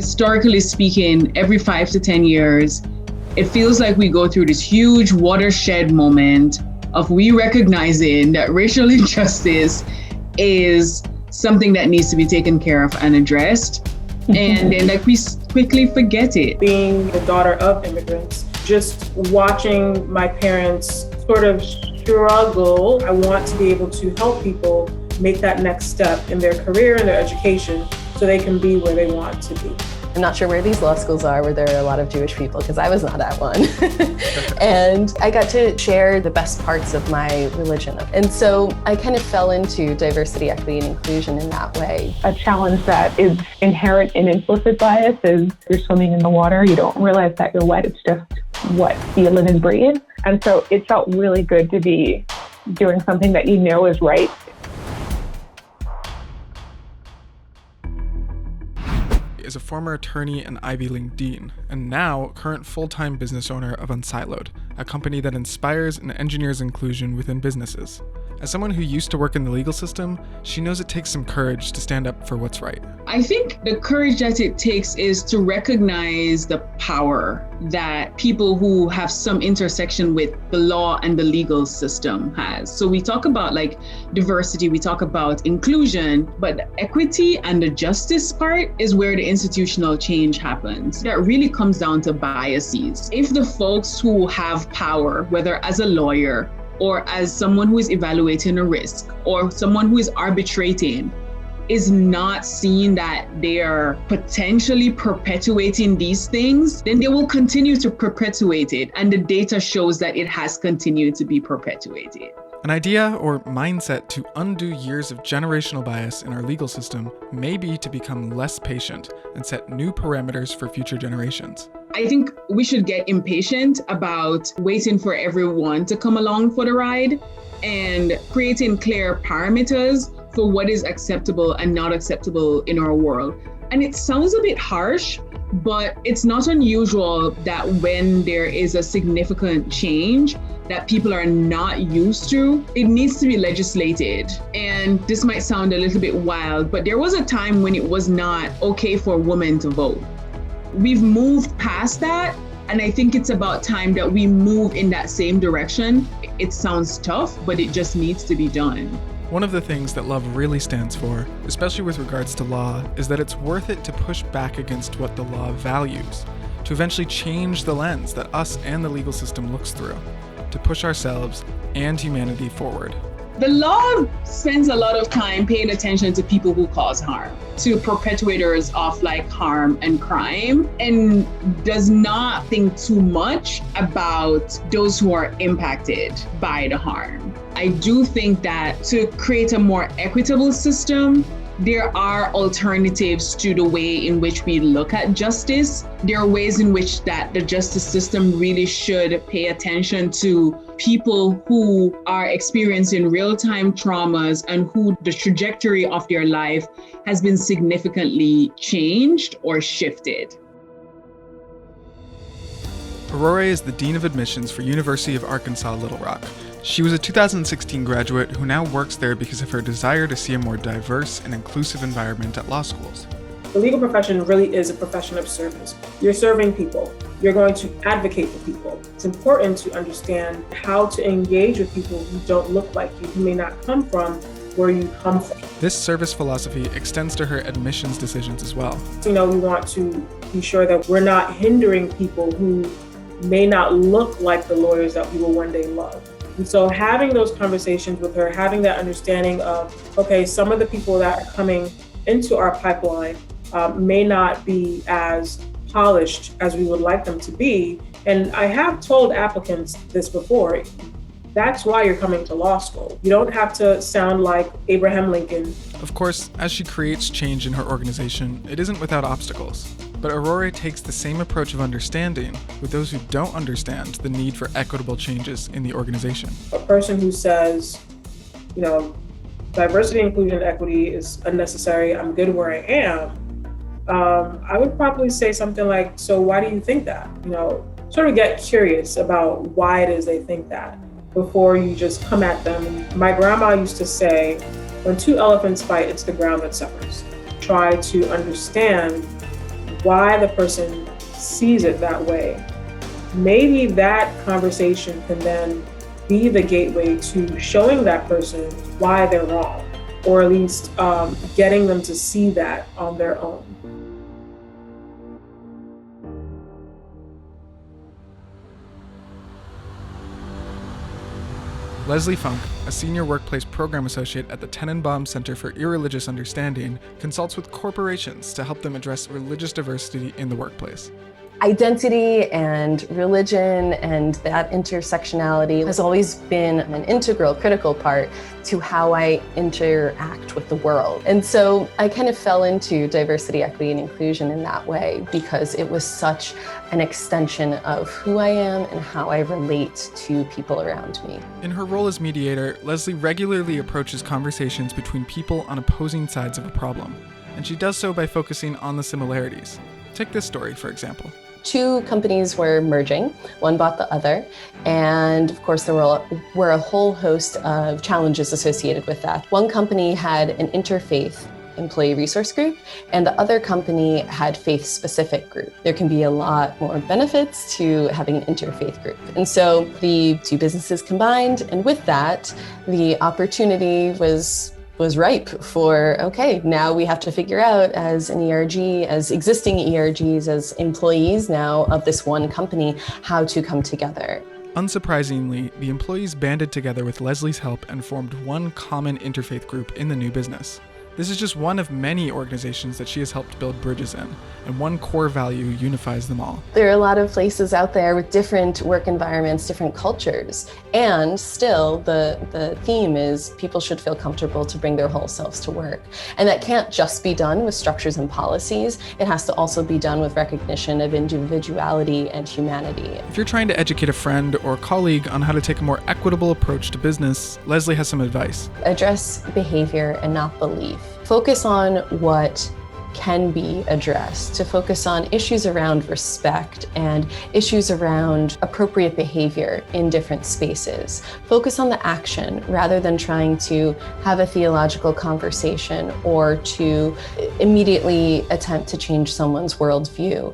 Historically speaking, every 5 to 10 years, it feels like we go through this huge watershed moment of we recognizing that racial injustice is something that needs to be taken care of and addressed. And then we quickly forget it. Being the daughter of immigrants, just watching my parents sort of struggle, I want to be able to help people make that next step in their career and their education so they can be where they want to be. I'm not sure where these law schools are where there are a lot of Jewish people, because I was not at one. And I got to share the best parts of my religion. And so I kind of fell into diversity, equity, and inclusion in that way. A challenge that is inherent in implicit bias is you're swimming in the water, you don't realize that you're wet, it's just what you live and breathe. And so it felt really good to be doing something that you know is right. Is a former attorney and Ivy League dean, and now current full-time business owner of Unsiloed, a company that inspires and engineers inclusion within businesses. As someone who used to work in the legal system, she knows it takes some courage to stand up for what's right. I think the courage that it takes is to recognize the power that people who have some intersection with the law and the legal system has. So we talk about diversity, we talk about inclusion, but equity and the justice part is where the institutional change happens. That really comes down to biases. If the folks who have power, whether as a lawyer or as someone who is evaluating a risk or someone who is arbitrating, is not seeing that they are potentially perpetuating these things, then they will continue to perpetuate it. And the data shows that it has continued to be perpetuated. An idea or mindset to undo years of generational bias in our legal system may be to become less patient and set new parameters for future generations. I think we should get impatient about waiting for everyone to come along for the ride and creating clear parameters for what is acceptable and not acceptable in our world. And it sounds a bit harsh, but it's not unusual that when there is a significant change that people are not used to, it needs to be legislated. And this might sound a little bit wild, but there was a time when it was not okay for women to vote. We've moved past that, and I think it's about time that we move in that same direction. It sounds tough, but it just needs to be done. One of the things that love really stands for, especially with regards to law, is that it's worth it to push back against what the law values, to eventually change the lens that us and the legal system looks through, to push ourselves and humanity forward. The law spends a lot of time paying attention to people who cause harm, to perpetrators of harm and crime, and does not think too much about those who are impacted by the harm. I do think that to create a more equitable system, there are alternatives to the way in which we look at justice. There are ways in which that the justice system really should pay attention to people who are experiencing real-time traumas and who the trajectory of their life has been significantly changed or shifted. Aurora is the Dean of Admissions for University of Arkansas Little Rock. She was a 2016 graduate who now works there because of her desire to see a more diverse and inclusive environment at law schools. The legal profession really is a profession of service. You're serving people. You're going to advocate for people. It's important to understand how to engage with people who don't look like you, who may not come from where you come from. This service philosophy extends to her admissions decisions as well. We want to be sure that we're not hindering people who may not look like the lawyers that we will one day love. And so having those conversations with her, having that understanding of, okay, some of the people that are coming into our pipeline may not be as polished as we would like them to be. And I have told applicants this before, that's why you're coming to law school. You don't have to sound like Abraham Lincoln. Of course, as she creates change in her organization, it isn't without obstacles. But Aurora takes the same approach of understanding with those who don't understand the need for equitable changes in the organization. A person who says, diversity, inclusion, equity is unnecessary, I'm good where I am, I would probably say something like, so why do you think that? Sort of get curious about why it is they think that before you just come at them. My grandma used to say, when two elephants fight, it's the ground that suffers. Try to understand why the person sees it that way, maybe that conversation can then be the gateway to showing that person why they're wrong, or at least getting them to see that on their own. Leslie Funk, a senior workplace program associate at the Tenenbaum Center for Irreligious Understanding, consults with corporations to help them address religious diversity in the workplace. Identity and religion and that intersectionality has always been an integral, critical part to how I interact with the world. And so I kind of fell into diversity, equity, and inclusion in that way because it was such an extension of who I am and how I relate to people around me. In her role as mediator, Leslie regularly approaches conversations between people on opposing sides of a problem, and she does so by focusing on the similarities. Take this story, for example. Two companies were merging, one bought the other, and of course there were a whole host of challenges associated with that. One company had an interfaith employee resource group, and the other company had faith-specific group. There can be a lot more benefits to having an interfaith group. And so the two businesses combined, and with that, the opportunity was ripe for, okay, now we have to figure out as an ERG, as existing ERGs, as employees now of this one company, how to come together. Unsurprisingly, the employees banded together with Leslie's help and formed one common interfaith group in the new business. This is just one of many organizations that she has helped build bridges in, and one core value unifies them all. There are a lot of places out there with different work environments, different cultures, and still the theme is people should feel comfortable to bring their whole selves to work. And that can't just be done with structures and policies. It has to also be done with recognition of individuality and humanity. If you're trying to educate a friend or colleague on how to take a more equitable approach to business, Leslie has some advice. Address behavior and not belief. Focus on what can be addressed, to focus on issues around respect and issues around appropriate behavior in different spaces. Focus on the action rather than trying to have a theological conversation or to immediately attempt to change someone's worldview.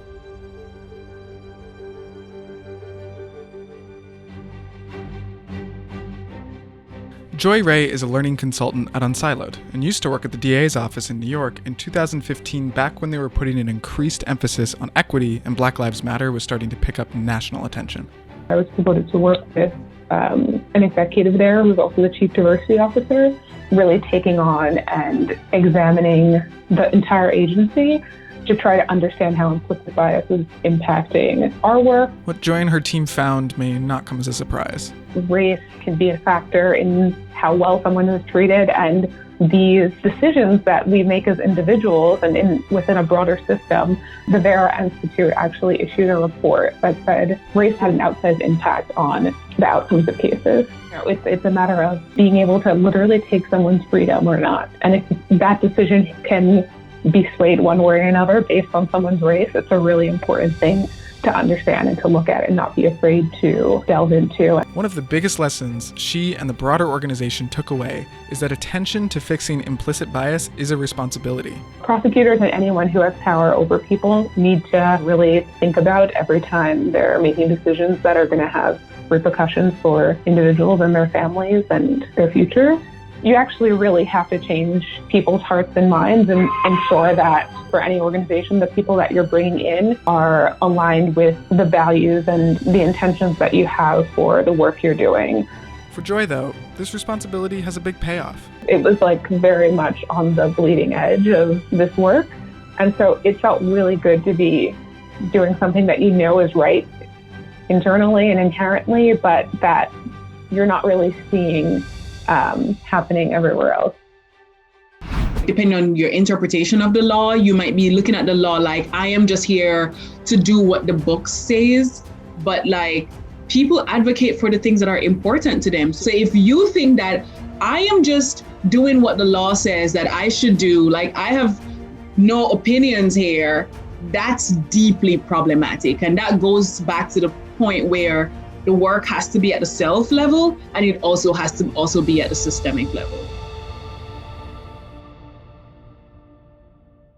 Joy Ray is a learning consultant at Unsiloed and used to work at the DA's office in New York in 2015, back when they were putting an increased emphasis on equity and Black Lives Matter was starting to pick up national attention. I was promoted to work with an executive there who was also the chief diversity officer, really taking on and examining the entire agency to try to understand how implicit bias is impacting our work. What Joy and her team found may not come as a surprise. Race can be a factor in how well someone is treated, and these decisions that we make as individuals and within a broader system. The Vera Institute actually issued a report that said race had an outsized impact on the outcomes of cases. It's a matter of being able to literally take someone's freedom or not. And if that decision can be swayed one way or another based on someone's race, it's a really important thing to understand and to look at and not be afraid to delve into. One of the biggest lessons she and the broader organization took away is that attention to fixing implicit bias is a responsibility. Prosecutors and anyone who has power over people need to really think about every time they're making decisions that are going to have repercussions for individuals and their families and their future. You actually really have to change people's hearts and minds and ensure that for any organization, the people that you're bringing in are aligned with the values and the intentions that you have for the work you're doing. For Joy, though, this responsibility has a big payoff. It was very much on the bleeding edge of this work. And so it felt really good to be doing something that you know is right internally and inherently, but that you're not really seeing happening everywhere else. Depending on your interpretation of the law, you might be looking at the law like, I am just here to do what the book says, but people advocate for the things that are important to them. So if you think that I am just doing what the law says that I should do, I have no opinions here, that's deeply problematic. And that goes back to the point where the work has to be at the self level, and it also has to be at the systemic level.